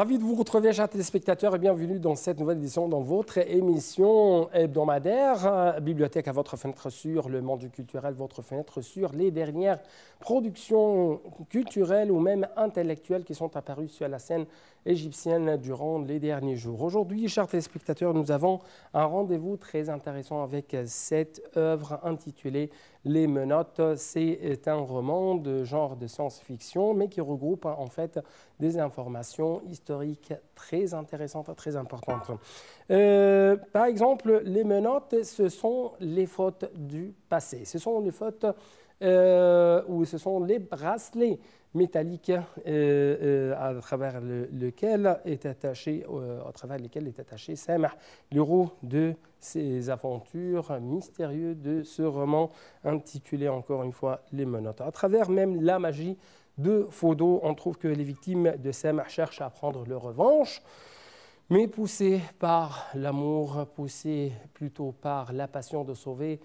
Ravi de vous retrouver, chers téléspectateurs, et bienvenue dans cette nouvelle édition dans votre émission hebdomadaire Bibliothèque à votre fenêtre sur le monde culturel, votre fenêtre sur les dernières productions culturelles ou même intellectuelles qui sont apparues sur la scène égyptienne durant les derniers jours. Aujourd'hui, chers téléspectateurs, nous avons un rendez-vous très intéressant avec cette œuvre intitulée Les Menottes. C'est un roman de genre de science-fiction, mais qui regroupe en fait des informations historiques très intéressantes, très importantes. Par exemple, les menottes, ce sont les fautes du passé. Ce sont les fautes ou ce sont les bracelets métalliques à travers lesquels est attaché Samah, l'héros de ces aventures mystérieuses de ce roman intitulé encore une fois Les Menottes. À travers même la magie de Phodo, on trouve que les victimes de Samah cherchent à prendre leur revanche, mais poussées par l'amour, poussées plutôt par la passion de sauver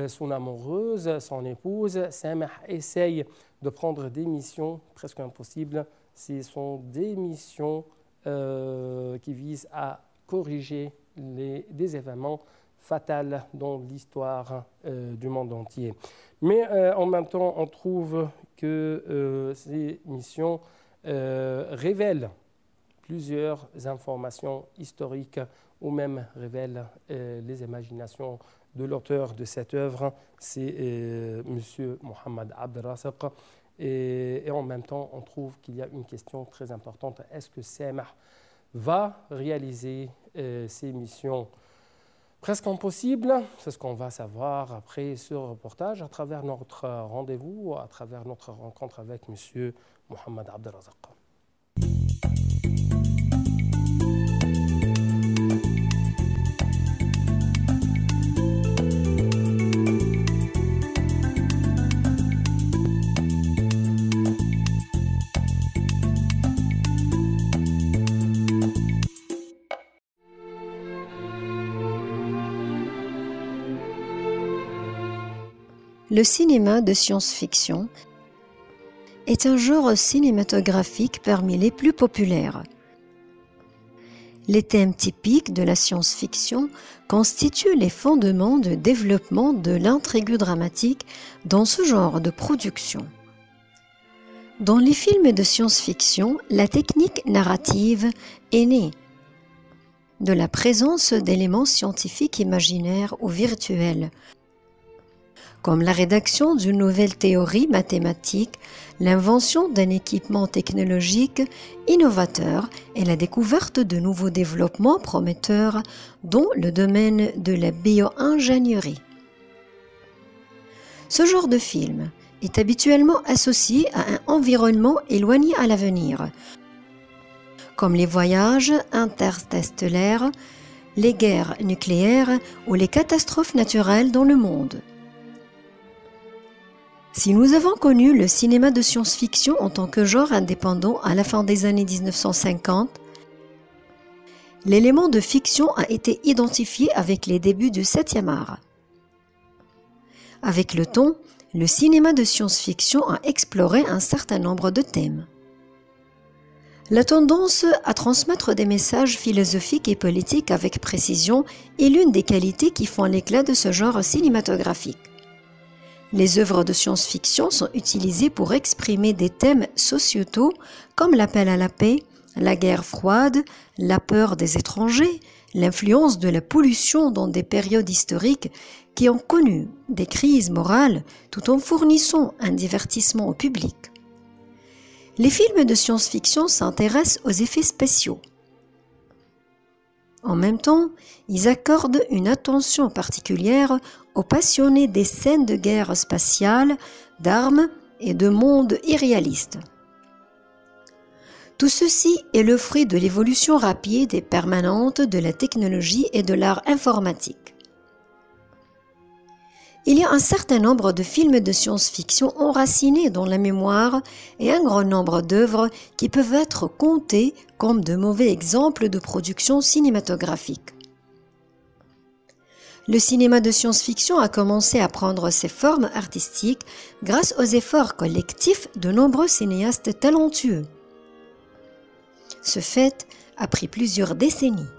son amoureuse, son épouse, Samah essaye de prendre des missions presque impossibles. Ce sont des missions qui visent à corriger des événements fatals dans l'histoire du monde entier. Mais en même temps, on trouve que ces missions révèlent plusieurs informations historiques ou même révèlent les imaginations de l'auteur de cette œuvre, c'est M. Mohamed Abdelrazak. Et en même temps, on trouve qu'il y a une question très importante. Est-ce que Samah va réaliser ces missions presque impossibles? C'est ce qu'on va savoir après ce reportage à travers notre rendez-vous, à travers notre rencontre avec M. Mohamed Abdelrazak. Le cinéma de science-fiction est un genre cinématographique parmi les plus populaires. Les thèmes typiques de la science-fiction constituent les fondements de développement de l'intrigue dramatique dans ce genre de production. Dans les films de science-fiction, la technique narrative est née de la présence d'éléments scientifiques imaginaires ou virtuels, comme la rédaction d'une nouvelle théorie mathématique, l'invention d'un équipement technologique innovateur et la découverte de nouveaux développements prometteurs dans le domaine de la bio-ingénierie. Ce genre de film est habituellement associé à un environnement éloigné à l'avenir, comme les voyages interstellaires, les guerres nucléaires ou les catastrophes naturelles dans le monde. Si nous avons connu le cinéma de science-fiction en tant que genre indépendant à la fin des années 1950, l'élément de fiction a été identifié avec les débuts du 7e art. Avec le temps, le cinéma de science-fiction a exploré un certain nombre de thèmes. La tendance à transmettre des messages philosophiques et politiques avec précision est l'une des qualités qui font l'éclat de ce genre cinématographique. Les œuvres de science-fiction sont utilisées pour exprimer des thèmes sociétaux comme l'appel à la paix, la guerre froide, la peur des étrangers, l'influence de la pollution dans des périodes historiques qui ont connu des crises morales tout en fournissant un divertissement au public. Les films de science-fiction s'intéressent aux effets spéciaux. En même temps, ils accordent une attention particulière aux passionnés des scènes de guerre spatiale, d'armes et de mondes irréalistes. Tout ceci est le fruit de l'évolution rapide et permanente de la technologie et de l'art informatique. Il y a un certain nombre de films de science-fiction enracinés dans la mémoire et un grand nombre d'œuvres qui peuvent être comptées comme de mauvais exemples de production cinématographique. Le cinéma de science-fiction a commencé à prendre ses formes artistiques grâce aux efforts collectifs de nombreux cinéastes talentueux. Ce fait a pris plusieurs décennies.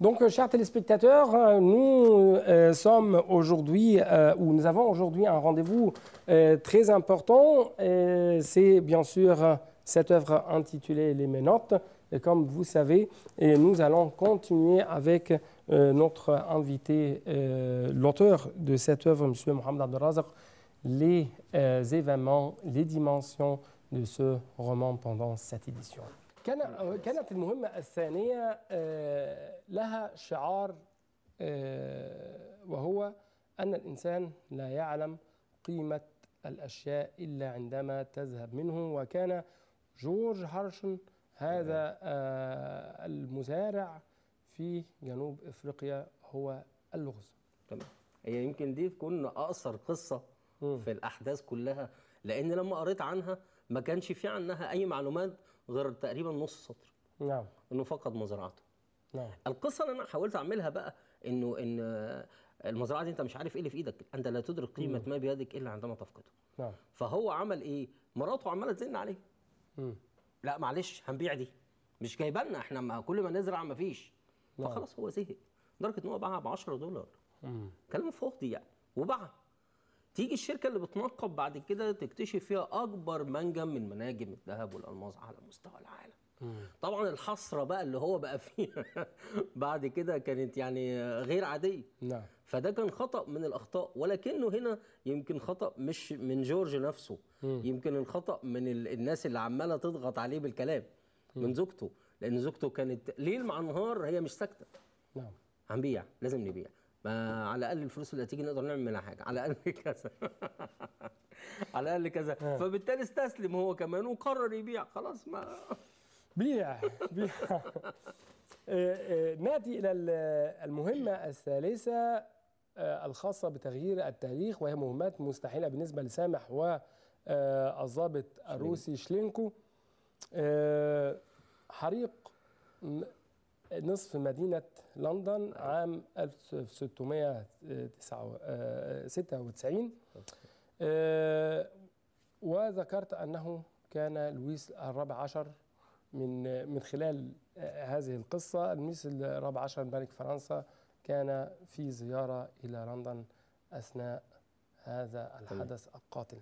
Donc, chers téléspectateurs, nous sommes aujourd'hui, ou nous avons aujourd'hui un rendez-vous très important. C'est bien sûr cette œuvre intitulée Les Ménotes. Et comme vous savez, nous allons continuer avec notre invité, l'auteur de cette œuvre, M. Mohamed Abdelrazak, les événements, les dimensions de ce roman pendant cette édition. كانت المهمة الثانية لها شعار وهو أن الإنسان لا يعلم قيمة الأشياء إلا عندما تذهب منه. وكان جورج هارشن هذا المزارع في جنوب إفريقيا هو اللغز. تمام. هي يمكن دي تكون أقصر قصة في الأحداث كلها، لأن لما قريت عنها ما كانش في عنها أي معلومات غير تقريبا نص سطر. نعم. انه فقد مزرعته. نعم. القصه اللي انا حاولت اعملها بقى ان المزرعه دي انت مش عارف ايه اللي في ايدك، انت لا تدرك قيمه ما بيدك الا عندما تفقده. نعم. فهو عمل ايه؟ مراته عماله تزن عليه. لا معلش هنبيع دي، مش جايبه لنا احنا كل ما نزرع ما فيش. فخلاص هو زهق لدرجه ان هو باعها ب $10. كلام فاضي يعني، وباعها. تيجي الشركه اللي بتنقب بعد كده تكتشف فيها اكبر منجم من مناجم الذهب والالماس على مستوى العالم. طبعا الحسره بقى اللي هو بقى فيها بعد كده كانت يعني غير عاديه. نعم. فده كان خطا من الاخطاء، ولكنه هنا يمكن خطا مش من جورج نفسه، يمكن الخطا من الناس اللي عماله تضغط عليه بالكلام، من زوجته، لان زوجته كانت ليل مع نهار هي مش ساكته. نعم. هنبيع، لازم نبيع، ما على الاقل الفلوس اللي هتيجي نقدر نعمل منها حاجه، على الاقل كذا على الاقل كذا. فبالتالي استسلم هو كمان وقرر يبيع. خلاص ما بيع. ناتي الى المهمه الثالثه الخاصه بتغيير التاريخ، وهي مهمات مستحيله بالنسبه لسامح والضابط الروسي شلينكو. حريق نصف مدينة لندن عام 1696. وذكرت أنه كان لويس الرابع عشر من خلال هذه القصة. لويس الرابع عشر ملك فرنسا كان في زيارة إلى لندن أثناء هذا الحدث القاتل.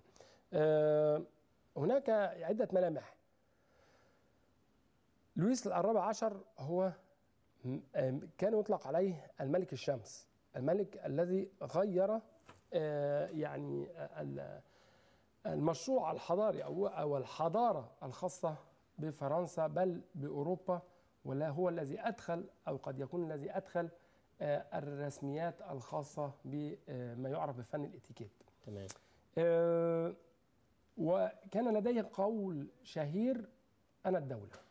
هناك عدة ملامح. لويس الرابع عشر هو كان يطلق عليه الملك الشمس، الملك الذي غير يعني المشروع الحضاري أو الحضارة الخاصة بفرنسا بل بأوروبا، ولا هو الذي أدخل أو قد يكون الذي أدخل الرسميات الخاصة بما يعرف بفن الاتيكيت. تمام. وكان لديه قول شهير: أنا الدولة.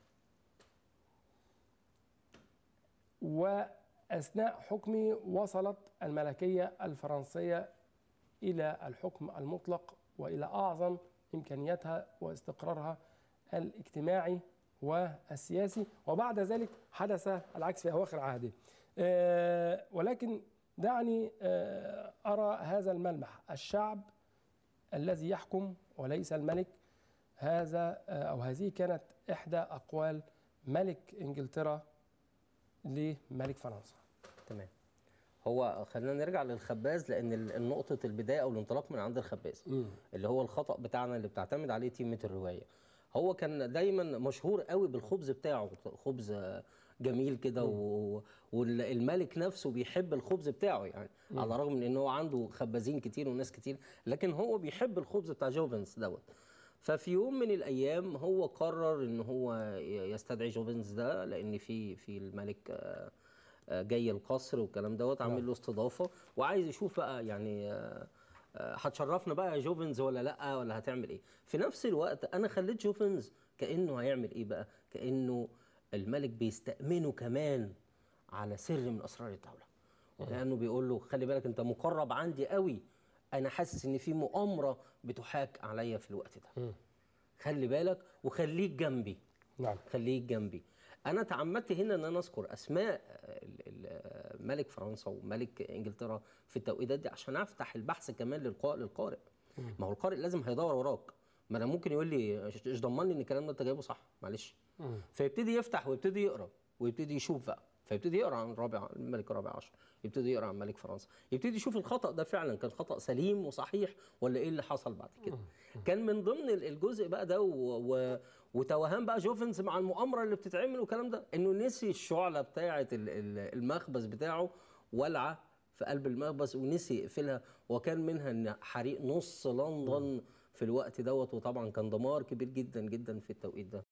وأثناء حكمي وصلت الملكية الفرنسية إلى الحكم المطلق وإلى أعظم إمكانياتها واستقرارها الاجتماعي والسياسي، وبعد ذلك حدث العكس في أواخر عهده. ولكن دعني أرى هذا الملمح: الشعب الذي يحكم وليس الملك. هذا أو هذه كانت إحدى أقوال ملك إنجلترا لملك فرنسا. تمام. هو خلينا نرجع للخباز، لان نقطه البدايه او الانطلاق من عند الخباز اللي هو الخطا بتاعنا اللي بتعتمد عليه تيمه الروايه. هو كان دايما مشهور قوي بالخبز بتاعه، خبز جميل كده، والملك نفسه بيحب الخبز بتاعه يعني، على الرغم من ان هو عنده خبازين كتير وناس كتير، لكن هو بيحب الخبز بتاع جوفنس دوت. ففي يوم من الايام هو قرر ان هو يستدعي جوفنس ده، لان في الملك جاي القصر والكلام دوت، عامل له استضافه وعايز يشوف بقى يعني هتشرفنا بقى يا جوفنز ولا لا، ولا هتعمل ايه. في نفس الوقت انا خليت جوفنز كانه هيعمل ايه بقى، كانه الملك بيستأمنه كمان على سر من اسرار الدوله، لانه بيقول له خلي بالك انت مقرب عندي قوي، انا حاسس ان في مؤامره بتحاك عليا في الوقت ده. خلي بالك وخليك جنبي. نعم. خليك جنبي. انا تعمدت هنا ان انا اذكر اسماء ملك فرنسا وملك انجلترا في التوقيتات دي عشان افتح البحث كمان للقارئ. ما هو القارئ لازم هيدور وراك، ما انا ممكن يقول لي ايش ضمن لي ان الكلام ده انت جايبه صح، معلش. فيبتدي يفتح ويبتدي يقرا ويبتدي يشوف بقى، فيبتدي يقرا عن الملك الرابع عشر، يبتدي يقرا عن ملك فرنسا، يبتدي يشوف الخطا ده فعلا كان خطا سليم وصحيح ولا ايه اللي حصل بعد كده. كان من ضمن الجزء بقى ده وتوهان بقى جوفنز مع المؤامره اللي بتتعمل والكلام ده، انه نسي الشعله بتاعه المخبز بتاعه ولعه في قلب المخبز ونسي يقفلها، وكان منها ان حريق نص لندن في الوقت دوت، وطبعا كان دمار كبير جدا جدا في التوقيت ده.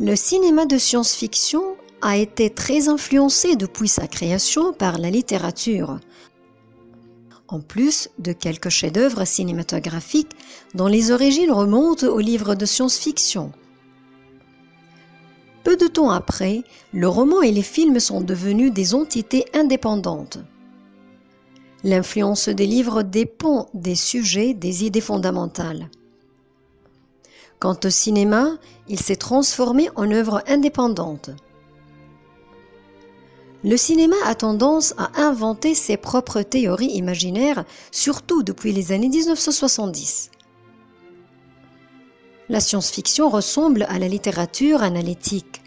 Le cinéma de science-fiction a été très influencé depuis sa création par la littérature, en plus de quelques chefs-d'œuvre cinématographiques dont les origines remontent aux livres de science-fiction. Peu de temps après, le roman et les films sont devenus des entités indépendantes. L'influence des livres dépend des sujets, des idées fondamentales. Quant au cinéma, il s'est transformé en œuvre indépendante. Le cinéma a tendance à inventer ses propres théories imaginaires, surtout depuis les années 1970. La science-fiction ressemble à la littérature analytique.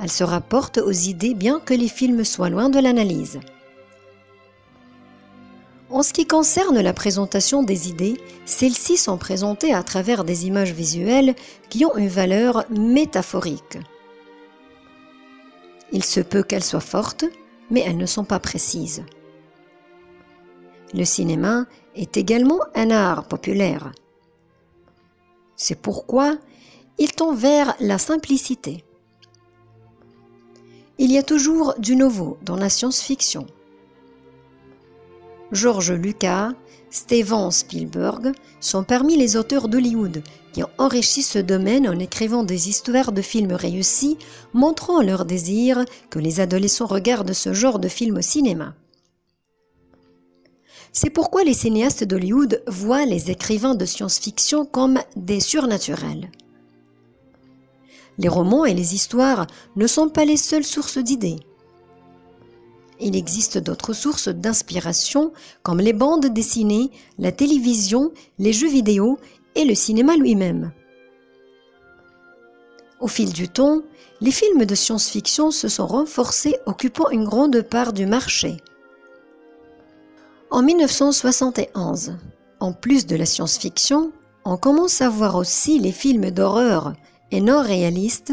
Elle se rapporte aux idées bien que les films soient loin de l'analyse. En ce qui concerne la présentation des idées, celles-ci sont présentées à travers des images visuelles qui ont une valeur métaphorique. Il se peut qu'elles soient fortes, mais elles ne sont pas précises. Le cinéma est également un art populaire. C'est pourquoi il tend vers la simplicité. Il y a toujours du nouveau dans la science-fiction. George Lucas, Steven Spielberg sont parmi les auteurs d'Hollywood qui ont enrichi ce domaine en écrivant des histoires de films réussis, montrant leur désir que les adolescents regardent ce genre de films au cinéma. C'est pourquoi les cinéastes d'Hollywood voient les écrivains de science-fiction comme des surnaturels. Les romans et les histoires ne sont pas les seules sources d'idées. Il existe d'autres sources d'inspiration comme les bandes dessinées, la télévision, les jeux vidéo et le cinéma lui-même. Au fil du temps, les films de science-fiction se sont renforcés, occupant une grande part du marché. En 1971, en plus de la science-fiction, on commence à voir aussi les films d'horreur et non réalistes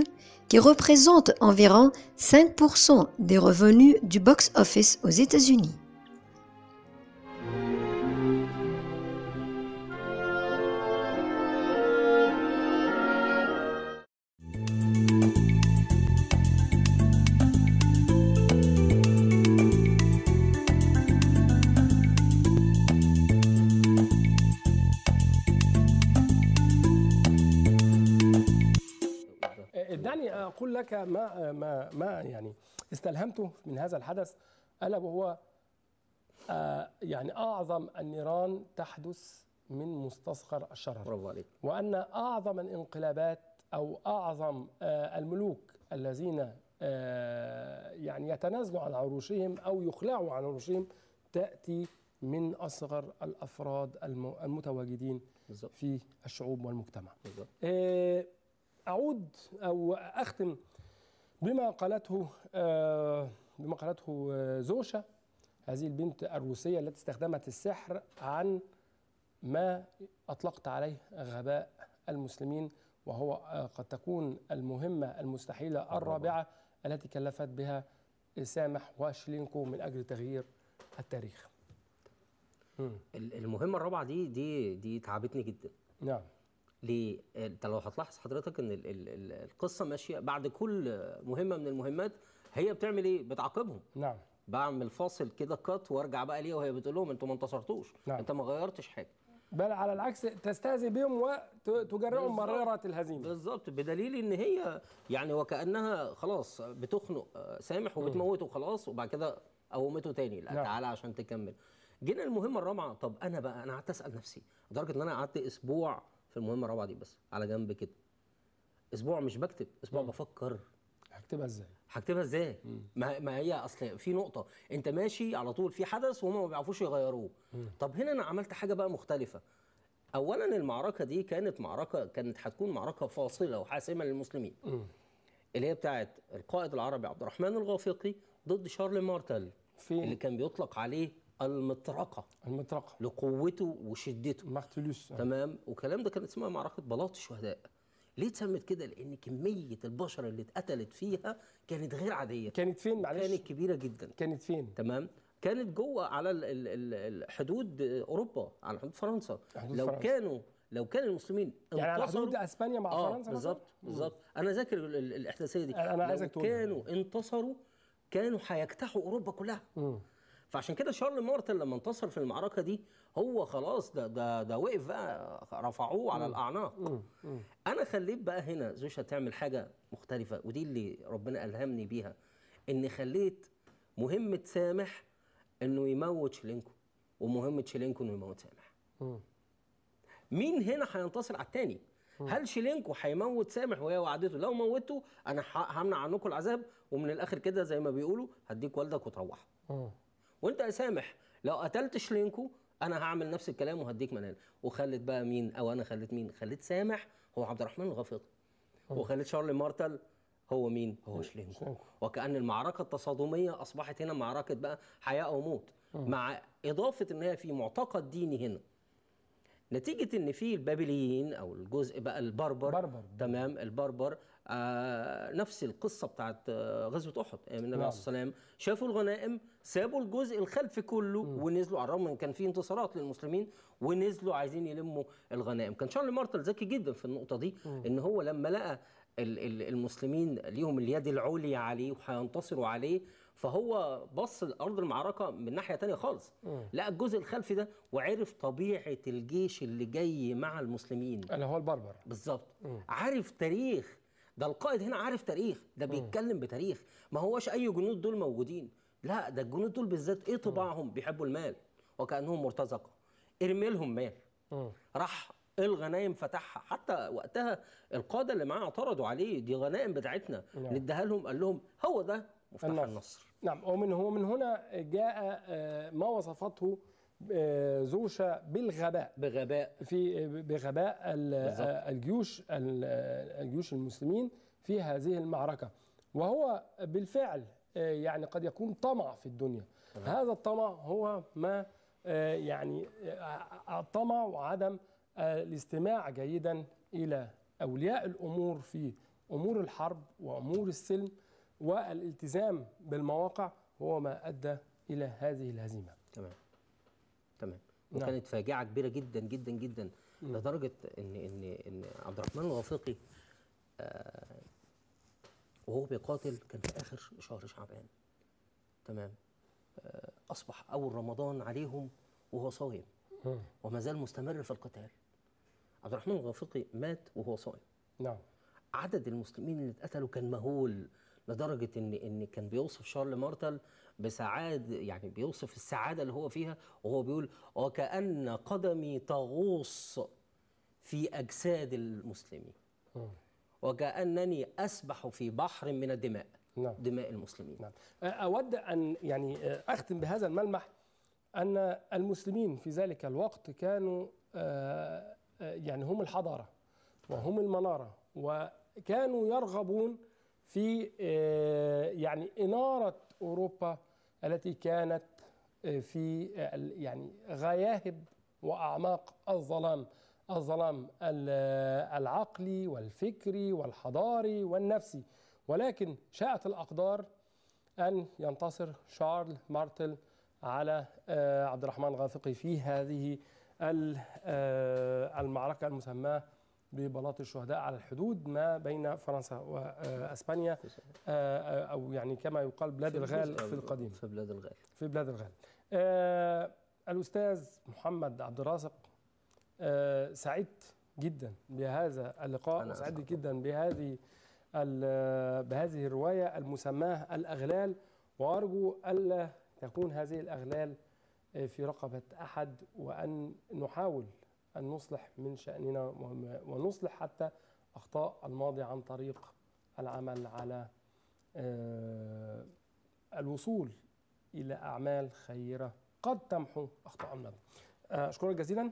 qui représentent environ 5% des revenus du box-office aux États-Unis. دعني أقول لك ما يعني استلهمته من هذا الحدث، ألا وهو يعني أعظم النيران تحدث من مستصغر الشرر. برافو عليك. وأن أعظم الانقلابات أو أعظم الملوك الذين يعني يتنازلوا عن عروشهم أو يخلعوا عن عروشهم تأتي من أصغر الأفراد المتواجدين في الشعوب والمجتمع. أعود أو أختم بما قالته زوشا، هذه البنت الروسية التي استخدمت السحر، عن ما أطلقت عليه غباء المسلمين، وهو قد تكون المهمة المستحيلة الرابعة التي كلفت بها سامح واشلينكو من أجل تغيير التاريخ. المهمه الرابعه دي تعبتني جدا. نعم. ليه؟ انت لو هتلاحظ حضرتك ان القصه ماشيه بعد كل مهمه من المهمات هي بتعمل ايه؟ بتعاقبهم. نعم. بعمل فاصل كده كات وارجع بقى ليها وهي بتقول لهم انتوا ما انتصرتوش. نعم. انت ما غيرتش حاجه. بل على العكس تستهزئ بهم وتجرئهم مرارة الهزيمة. بالظبط، بدليل ان هي يعني وكأنها خلاص بتخنق سامح وبتموته خلاص، وبعد كده قومته تاني، لا نعم. تعالى عشان تكمل. جينا المهمة الرابعة. طب انا قعدت اسأل نفسي لدرجة ان انا قعدت اسبوع في المهمة الرابعة دي بس على جنب كده. اسبوع مش بكتب، اسبوع بفكر هكتبها ازاي؟ ما هي اصل في نقطه انت ماشي على طول في حدث وهم ما بيعرفوش يغيروه. طب هنا انا عملت حاجه بقى مختلفه. اولا المعركه دي كانت هتكون معركه فاصله وحاسمه للمسلمين، اللي هي بتاعت القائد العربي عبد الرحمن الغافقي ضد شارل مارتل اللي كان بيطلق عليه المطرقه لقوته وشدته. مارتلوس. تمام. والكلام ده كانت اسمها معركه بلاط الشهداء. ليه اتسمت كده؟ لان كميه البشر اللي اتقتلت فيها كانت غير عاديه. كانت فين معلش؟ كانت كبيره جدا. كانت فين؟ تمام. كانت جوه على الحدود اوروبا، على حدود فرنسا. لو كان المسلمين يعني على حدود اسبانيا مع فرنسا. بالظبط. انا ذاكر الاحداثيه دي. انا عايزك تقول كانوا انتصروا كانوا هيجتاحوا اوروبا كلها. فعشان كده شارل مارتل لما انتصر في المعركه دي هو خلاص ده وقف بقى، رفعوه على الاعناق. انا خليت بقى هنا زوشا تعمل حاجه مختلفه، ودي اللي ربنا الهمني بيها، ان خليت مهمه سامح انه يموت شيلينكو، ومهمه شيلينكو انه يموت سامح. مين هنا هينتصر على الثاني؟ هل شيلينكو هيموت سامح وهي وعدته لو موته انا همنع عنكم العذاب، ومن الاخر كده زي ما بيقولوا هديك والدك وتروح. وانت يا سامح لو قتلت شيلينكو انا هعمل نفس الكلام وهديك منال. وخلت بقى مين؟ او انا خليت مين؟ خليت سامح هو عبد الرحمن الغافقي، وخليت شارل مارتل هو مين؟ هو شيلينكو. وكأن المعركه التصادميه اصبحت هنا معركه بقى حياه او موت، مع اضافه ان هي في معتقد ديني هنا، نتيجة ان في البابليين او الجزء بقى البربر. تمام. البربر نفس القصة بتاعت غزوة احد من النبي عليه الصلاة والسلام، شافوا الغنائم سابوا الجزء الخلفي كله ونزلوا، على الرغم ان كان في انتصارات للمسلمين، ونزلوا عايزين يلموا الغنائم. كان شارل مارتل ذكي جدا في النقطة دي، ان هو لما لقى المسلمين ليهم اليد العليا عليه وهينتصروا عليه، فهو بص لأرض المعركة من ناحية تانية خالص. لقى الجزء الخلفي ده وعرف طبيعة الجيش اللي جاي مع المسلمين اللي هو البربر. بالظبط. عارف تاريخ، ده القائد هنا عارف تاريخ، ده بيتكلم بتاريخ، ما هوش أي جنود دول موجودين، لا ده الجنود دول بالذات إيه طباعهم؟ بيحبوا المال وكأنهم مرتزقة. ارمي لهم مال. راح الغنايم فتحها، حتى وقتها القادة اللي معاه اعترضوا عليه، دي غنائم بتاعتنا نديها لهم، قال لهم هو ده مفتاح النصر. نعم. ومن هنا جاء ما وصفته زوشا بالغباء. بغباء الجيوش المسلمين في هذه المعركة، وهو بالفعل يعني قد يكون طمع في الدنيا. هذا الطمع هو ما يعني الطمع وعدم الاستماع جيدا إلى أولياء الأمور في أمور الحرب وأمور السلم، والالتزام بالمواقع هو ما أدى إلى هذه الهزيمة. تمام. وكانت فاجعة كبيرة جدا جدا جدا، لدرجة إن عبد الرحمن الغافقي وهو بيقاتل كان في آخر شهر شعبان. تمام. أصبح أول رمضان عليهم وهو صايم، وما زال مستمر في القتال. عبد الرحمن الغافقي مات وهو صايم. نعم. عدد المسلمين اللي اتقتلوا كان مهول، لدرجة إن كان بيوصف شارل مارتل بسعادة، يعني بيوصف السعادة اللي هو فيها، وهو بيقول وكأن قدمي تغوص في أجساد المسلمين، وكأنني أسبح في بحر من الدماء. نعم. دماء المسلمين. نعم. أود أن يعني أختم بهذا الملمح، أن المسلمين في ذلك الوقت كانوا يعني هم الحضارة وهم المنارة، وكانوا يرغبون في يعني إنارة أوروبا التي كانت في يعني غياهب وأعماق الظلام العقلي والفكري والحضاري والنفسي. ولكن شاءت الأقدار أن ينتصر شارل مارتل على عبد الرحمن الغافقي في هذه المعركة المسماة ببلاط الشهداء على الحدود ما بين فرنسا واسبانيا، او يعني كما يقال بلاد الغال في القديم. في بلاد الغال. الاستاذ محمد عبد الرازق، سعدت جدا بهذا اللقاء، وسعدت جدا بهذه الروايه المسماه الاغلال، وارجو الا تكون هذه الاغلال في رقبه احد، وان نحاول أن نصلح من شأننا ونصلح حتى أخطاء الماضي عن طريق العمل على الوصول إلى أعمال خيرة قد تمحو أخطاء الماضي. أشكرك جزيلا.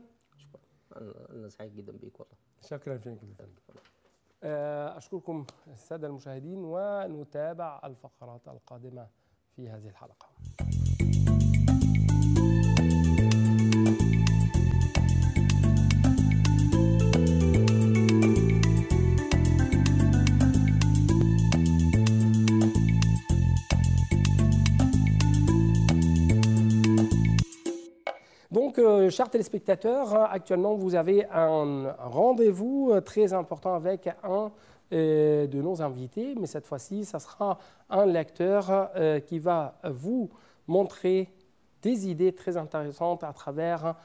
أنا سعيد جدا بيك والله. شكرا فيك جدا. أشكركم السادة المشاهدين، ونتابع الفقرات القادمة في هذه الحلقة. Donc, chers téléspectateurs, actuellement, vous avez un rendez-vous très important avec un de nos invités, mais cette fois-ci, ça sera un lecteur qui va vous montrer des idées très intéressantes à travers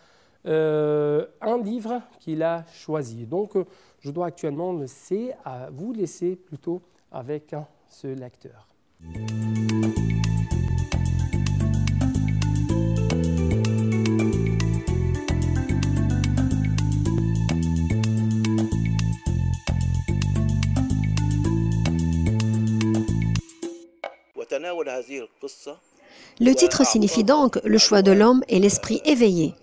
un livre qu'il a choisi. Donc, je dois actuellement vous laisser plutôt avec ce lecteur. Le titre signifie donc le choix de l'homme et l'esprit éveillé.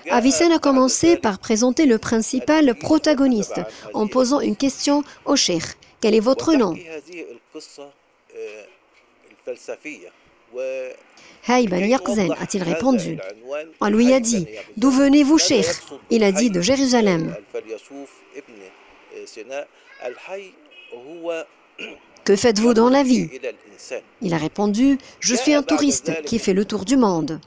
Avicenne a commencé par présenter le principal protagoniste en posant une question au cheikh. Quel est votre nom? Hay Ben Yaqzen, a-t-il répondu. On lui a dit, d'où venez-vous, cheikh? Il a dit, de Jérusalem. Que faites-vous dans la vie? Il a répondu, je suis un touriste qui fait le tour du monde.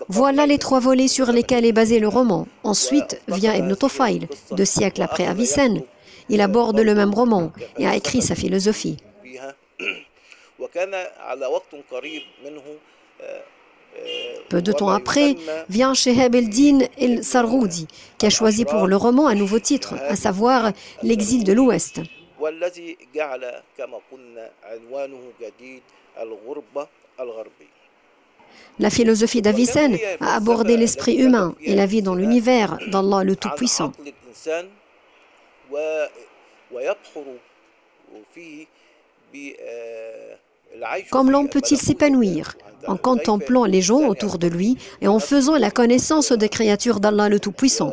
Voilà les 3 volets sur lesquels est basé le roman. Ensuite vient Ibn Tufayl, 2 siècles après Avicenne. Il aborde le même roman et a écrit sa philosophie. Peu de temps après, vient Shihab el-Din el-Sargoudi, qui a choisi pour le roman un nouveau titre, à savoir L'exil de l'Ouest. La philosophie d'Avicenne a abordé l'esprit humain et la vie dans l'univers d'Allah le Tout-Puissant. Comme l'homme peut-il s'épanouir? En contemplant les gens autour de lui et en faisant la connaissance des créatures d'Allah le Tout-Puissant.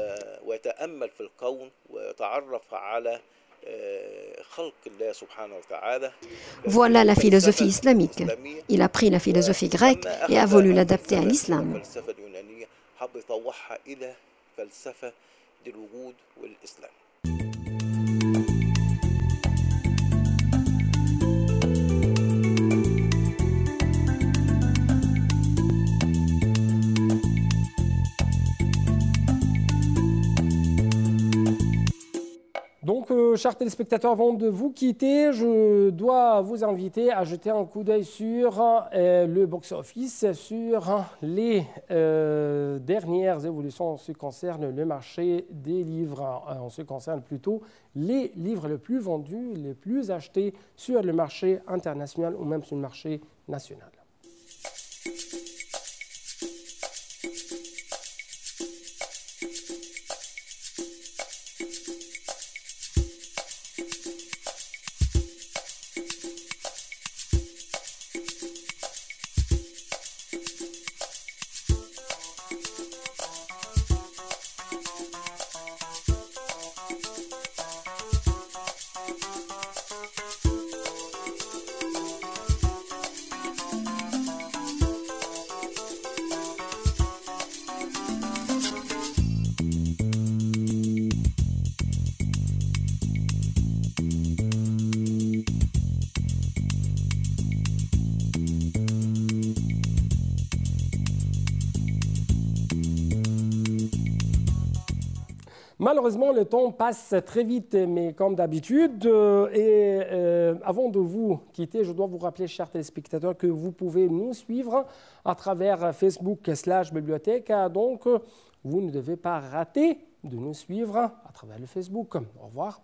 Voilà la philosophie islamique. Il a pris la philosophie grecque et a voulu l'adapter à l'islam. Donc, chers téléspectateurs, avant de vous quitter, je dois vous inviter à jeter un coup d'œil sur le box-office, sur les dernières évolutions en ce qui concerne le marché des livres, en ce qui concerne plutôt les livres les plus vendus, les plus achetés sur le marché international ou même sur le marché national. Malheureusement, le temps passe très vite, mais comme d'habitude. Avant de vous quitter, je dois vous rappeler, chers téléspectateurs, que vous pouvez nous suivre à travers Facebook/bibliothèque. Donc, vous ne devez pas rater de nous suivre à travers le Facebook. Au revoir.